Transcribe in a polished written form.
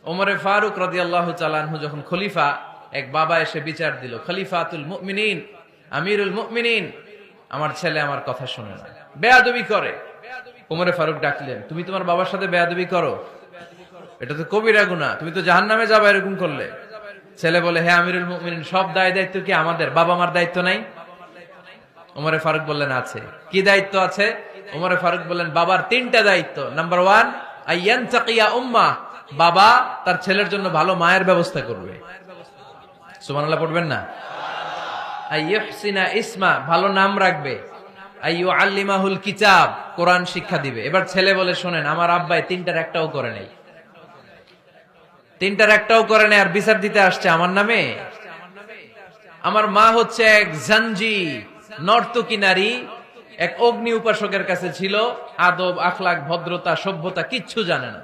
ওমরে ফারুক রাদিয়াল্লাহু তাআলা আনহু যখন খলিফা, এক বাবা এসে বিচার দিল, খলিফাতুল মুমিনিন, আমিরুল মুমিনিন, আমার ছেলে আমার কথা শুনে না, বেয়াদবি করে। ওমরে ফারুক ডাকলেন, তুমি তোমার বাবার সাথে বেয়াদবি করো? এটা তো কবিরা গুনাহ, তুমি তো জাহান্নামে যাবে এরকম করলে। ছেলে বলে, হ্যাঁ আমিরুল মুমিনিন, সব দায় দায়িত্ব কি আমাদের? বাবা মার দায়িত্ব নাই? ওমরে ফারুক বললেন, আছে। কি দায়িত্ব আছে? ওমরে ফারুক বললেন, বাবার 3টা দায়িত্ব। নাম্বার 1, আইয়ানতাকিয়া উম্মাহ, বাবা তার ছেলের জন্য ভালো মায়ের ব্যবস্থা করবে। সুবহানাল্লাহ পড়বেন না? আইয়ুহসিনা ইসমা, ভালো নাম রাখবে। আইয়ুআল্লিমাহুল কিতাব, কোরআন শিক্ষা দিবে। এবার ছেলে বলে, শোনেন, আমার আব্বাই 3টার একটাও করে নাই, 3টার একটাও করে নাই, আর বিচার দিতে আসছে আমার নামে। আমার মা হচ্ছে এক জাঞ্জি, নর্তকী নারী, এক অগ্নি উপাসকের কাছে ছিল, আদব আখলাক ভদ্রতা সভ্যতা কিচ্ছু জানে না।